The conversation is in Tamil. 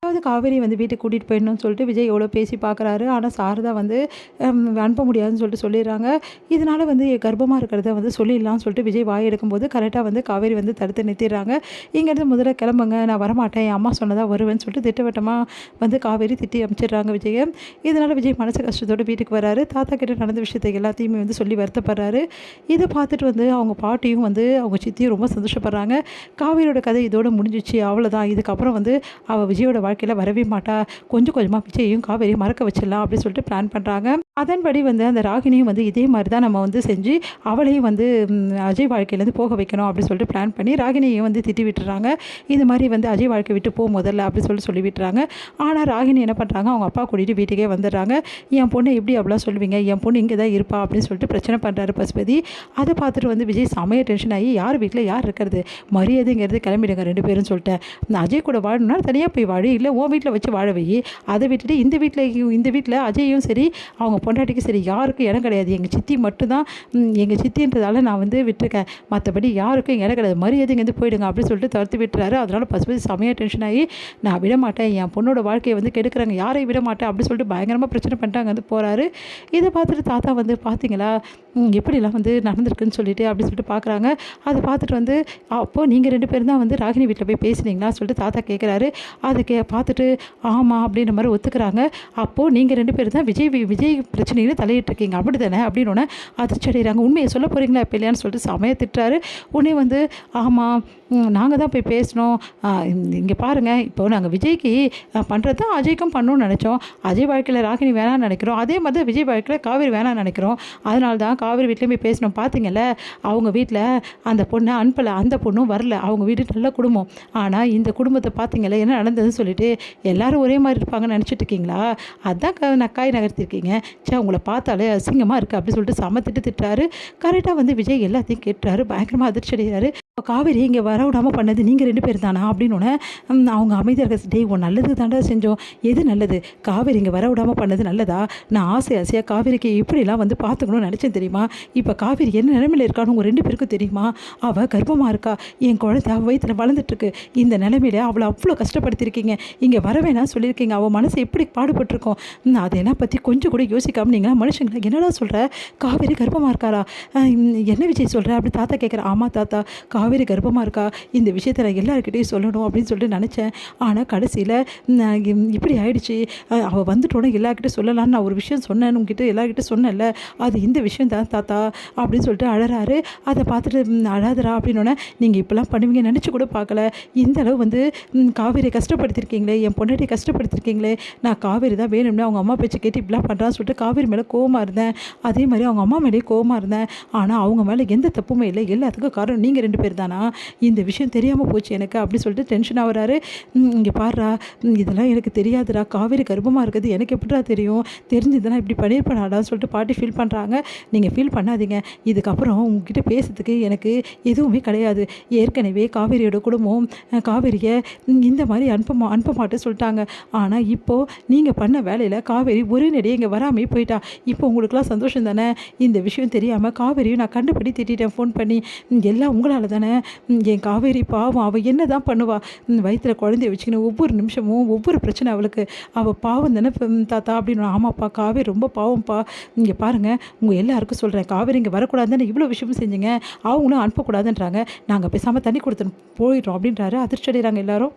அதாவது காவேரி வந்து வீட்டுக்கு கூட்டிகிட்டு போயிடணும்னு சொல்லிட்டு விஜய் எவ்வளோ பேசி பார்க்குறாரு. ஆனால் சாரதா வந்து அனுப்ப முடியாதுன்னு சொல்லிட்டு சொல்லிடுறாங்க. இதனால் வந்து கர்ப்பமாக இருக்கிறத வந்து சொல்லிடலாம்னு சொல்லிட்டு விஜய் வாய் எடுக்கும்போது கரெக்டாக வந்து காவேரி வந்து தடுத்து நிறுத்திடுறாங்க. இங்கேருந்து முதல்ல கிளம்புங்க, நான் வரமாட்டேன், என் அம்மா சொன்னதாக வருவேன்னு சொல்லிட்டு திட்டவட்டமாக வந்து காவேரி திட்டி அனுப்பிச்சிடுறாங்க விஜயை. இதனால் விஜய் மனசு கஷ்டத்தோடு வீட்டுக்கு வராரு. தாத்தா கிட்ட நடந்த விஷயத்தை எல்லாத்தையுமே வந்து சொல்லி வருத்தப்படுறாரு. இதை பார்த்துட்டு வந்து அவங்க பாட்டியும் வந்து அவங்க சித்தியும் ரொம்ப சந்தோஷப்படுறாங்க. காவேரியோட கதை இதோடு முடிஞ்சிச்சு, அவ்வளோதான், இதுக்கப்புறம் வந்து அவள் விஜயோட வாழ்க்கையில் வரவே மாட்டா, கொஞ்சம் கொஞ்சமாக விஜயையும் காவேரியும் மறக்க வச்சிடலாம் அப்படின்னு சொல்லிட்டு பிளான் பண்ணுறாங்க. அதன்படி வந்து அந்த ராகினியும் வந்து இதே மாதிரி தான் நம்ம வந்து செஞ்சு அவளையும் வந்து அஜய் வாழ்க்கையிலேருந்து போக வைக்கணும் அப்படின்னு சொல்லிட்டு பிளான் பண்ணி ராகினியையும் வந்து திட்டி விட்டுறாங்க. இது மாதிரி வந்து அஜய் வாழ்க்கை விட்டு போ முதல்ல அப்படின்னு சொல்லி விட்டுறாங்க. ஆனால் ராகினி என்ன பண்ணுறாங்க, அவங்க அப்பா கூட்டிகிட்டு வீட்டுக்கே வந்துடுறாங்க. என் பொண்ணு எப்படி அப்படிலாம் சொல்லுவீங்க, என் பொண்ணு இங்கே தான் இருப்பா அப்படின்னு சொல்லிட்டு பிரச்சனை பண்ணுறாரு பசுபதி. அதை பார்த்துட்டு வந்து விஜய் செமைய டென்ஷன் ஆகி யார் வீட்டில் யார் இருக்கிறது, மரியாதைங்கிறது கிளம்பிடுங்க 2 பேரும் சொல்லிட்டேன். அஜய் கூட வாழணும்னா தனியாக போய் வாழ, இல்லை உன் வீட்டில் வச்சு வாழ வை. அதை விட்டுட்டு இந்த வீட்டில் அஜயும் சரி அவங்க பொண்டாட்டிக்கும் சரி யாருக்கும் இடம் கிடையாது. எங்கள் சித்தி மட்டும்தான், எங்கள் சித்தின்றதால நான் வந்து விட்டுருக்கேன், மற்றபடி யாருக்கும் இடம் கிடையாது, மரியாதைங்க போயிடுங்க அப்படின்னு சொல்லிட்டு தடுத்து விட்டுறாரு. அதனால் பசுபதி செமையாக டென்ஷன் ஆகி நான் விட மாட்டேன், என் பொண்ணோட வாழ்க்கையை வந்து கெடுக்கிறாங்க, யாரையும் விட மாட்டேன் அப்படின்னு சொல்லிட்டு பயங்கரமாக பிரச்சனை பண்ணிட்டு அங்கே வந்து போகிறாரு. இதை பார்த்துட்டு தாத்தா வந்து பார்த்தீங்களா எப்படிலாம் வந்து நடந்திருக்குன்னு சொல்லிட்டு அப்படின்னு சொல்லிட்டு பார்க்குறாங்க. அதை பார்த்துட்டு வந்து அப்போது நீங்கள் 2 பேரும் தான் வந்து ராகினி வீட்டில் போய் பேசுனீங்களா சொல்லிட்டு தாத்தா கேட்குறாரு. அதை பார்த்துட்டு ஆமாம் அப்படின்ற மாதிரி ஒத்துக்கிறாங்க. அப்போது நீங்கள் 2 பேரும் தான் விஜய் பிரச்சனையில் தலையிட்டுருக்கீங்க அப்படி தானே அப்படின்னு அதிர்ச்சி அடைகிறாங்க. உண்மையை சொல்ல போகிறீங்களா இப்போ இல்லையான்னு சொல்லிட்டு சமைய திட்டுறாரு. உடனே வந்து ஆமாம் நாங்கள் தான் போய் பேசினோம், இங்கே பாருங்கள், இப்போ நாங்கள் விஜய்க்கு பண்ணுறது தான் அஜய்க்கும் பண்ணணும்னு நினச்சோம், அஜய் வாழ்க்கையில் ராகினி வேணான்னு நினைக்கிறோம், அதே மாதிரி தான் விஜய் வாழ்க்கையில் காவேரி வேணான்னு நினைக்கிறோம், அதனால தான் காவேரி வீட்லேயும் போய் பேசினோம். பார்த்தீங்கல்ல அவங்க வீட்டில் அந்த பொண்ணை அனுப்பலை, அந்த பொண்ணும் வரல, அவங்க வீடு நல்ல குடும்பம், ஆனால் இந்த குடும்பத்தை பார்த்தீங்கல்ல என்ன நடந்ததுன்னு சொல்லிட்டு எல்லாரும் ஒரே மாதிரி இருப்பாங்கன்னு நினச்சிட்டு இருக்கீங்களா, அதான் நக்காய் நகர்த்திருக்கீங்க, சே உங்களை பார்த்தாலே அசிங்கமாக இருக்குது அப்படின்னு சொல்லிட்டு சமத்திட்டு திட்டுறாரு. கரெக்டாக வந்து விஜய் எல்லாத்தையும் கேட்டுறாரு. பயங்கரமாக அதிர்ச்சி அடைகிறாரு. காவேரி இங்கே வர விடாமல் பண்ணது நீங்கள் 2 பேர் தானா அப்படின்னு அவங்க அமைதியாக இருக்க, டேய் உன் நல்லது தாண்டா செஞ்சோம், எது நல்லது, காவேரி இங்கே வர விடாமல் பண்ணது நல்லதா, நான் ஆசையாக காவேரிக்கு இப்படிலாம் வந்து பார்த்துக்கணும்னு நினச்சேன் தெரியுமா, இப்போ காவேரி என்ன நிலைமையில் இருக்கான்னு உங்கள் 2 பேருக்கும் தெரியுமா, அவள் கர்ப்பமாக இருக்கா, என் குழந்தை அவள் வயிற்றில் வளர்ந்துட்டுருக்கு, இந்த நிலைமையில அவளை அவ்வளோ கஷ்டப்படுத்திருக்கீங்க, இங்கே வரவேணா சொல்லியிருக்கீங்க, அவள் மனசு எப்படி பாடுபட்டிருக்கோம், அதெல்லாம் பற்றி கொஞ்சம் கூட யோசிக்காமல் நீங்களா மனுஷங்களா என்னடா சொல்கிற, காவேரி கர்ப்பமாக இருக்காரா, என்ன விஜய் சொல்கிற அப்படி தாத்தா கேட்குறேன். ஆமாம் தாத்தா, காவேரி கர்ப்பமாக இருக்கா, இந்த விஷயத்தை நான் எல்லாருக்கிட்டையும் சொல்லணும் அப்படின்னு சொல்லிட்டு நினச்சேன், ஆனால் கடைசியில் இப்படி ஆயிடுச்சு, அவள் வந்துட்டோன்னே எல்லாருக்கிட்டையும் சொல்லலான்னு நான் ஒரு விஷயம் சொன்னேன், உங்ககிட்ட எல்லாருக்கிட்ட சொன்னேன்ல, அது இந்த விஷயம் தான் தாத்தா அப்படின்னு சொல்லிட்டு அழறாரு. அதை பார்த்துட்டு அழாதரா அப்படின்னோடனே நீங்கள் இப்போலாம் பண்ணுவீங்க நினச்சி கூட பார்க்கல, இந்த அளவு வந்து காவேரியை கஷ்டப்படுத்திருக்கீங்களே, என் பொண்டாட்டியை கஷ்டப்படுத்திருக்கீங்களே, நான் காவேரி தான் வேணும்னு அவங்க அம்மா பேச்சு கேட்டு இப்படிலாம் பண்ணுறான்னு சொல்லிட்டு காவேரி மேலே கோவமாக இருந்தேன், அதே மாதிரி அவங்க அம்மா மேலேயே கோவமாக இருந்தேன், ஆனால் அவங்க மேலே எந்த தப்புமே இல்லை, எல்லாத்துக்கும் காரணம் நீங்கள் 2 பேர் தானா, இந்த விஷயம் தெரியாமல் போச்சு எனக்கு அப்படி சொல்லிட்டு டென்ஷன் ஆகிறாரு. இங்கே பாடுறா, இதெல்லாம் எனக்கு தெரியாதுடா, காவேரி கர்ப்பமாக இருக்குது எனக்கு எப்படிடா தெரியும், தெரிஞ்சதுன்னா இப்படி பண்ணியிருப்பேனாடான்னு சொல்லிட்டு பாட்டி ஃபீல் பண்ணுறாங்க. நீங்கள் ஃபீல் பண்ணாதீங்க, இதுக்கப்புறம் உங்ககிட்ட பேசுறதுக்கு எனக்கு எதுவுமே கிடையாது, ஏற்கனவே காவேரியோட குடும்பம் காவேரியை இந்த மாதிரி அனுப்ப மாட்டேன்னு சொல்லிட்டாங்க, ஆனால் இப்போது நீங்கள் பண்ண வேலையில் காவேரி ஒரே நடிகை இங்கே வராமே போயிட்டா, இப்போ உங்களுக்குலாம் சந்தோஷம் தானே, இந்த விஷயம் தெரியாமல் காவேரியும் நான் கண்டுபடி திட்டேன் ஃபோன் பண்ணி, எல்லாம் உங்களால் தானே, என் காவேரி பாவம், அவள் என்ன தான் பண்ணுவா, வயிற்றில் குழந்தைய வச்சுக்கணும், ஒவ்வொரு நிமிஷமும் ஒவ்வொரு பிரச்சனை அவளுக்கு, அவள் பாவம் தானே தாத்தா அப்படின்னு. ஆமாப்பா காவேரி ரொம்ப பாவம்ப்பா, இங்கே பாருங்கள் உங்கள் எல்லாருக்கும் சொல்கிறேன், காவேரி இங்கே வரக்கூடாதுன்னு இவ்வளோ விஷயமும் செஞ்சுங்க, அவங்களும் அனுப்பக்கூடாதுன்றாங்க, நாங்கள் பேசாமல் தண்ணி கொடுத்துன்னு போயிடுறோம் அப்படின்றாரு. அதிர்ச்சி அடைகிறாங்க எல்லாரும்.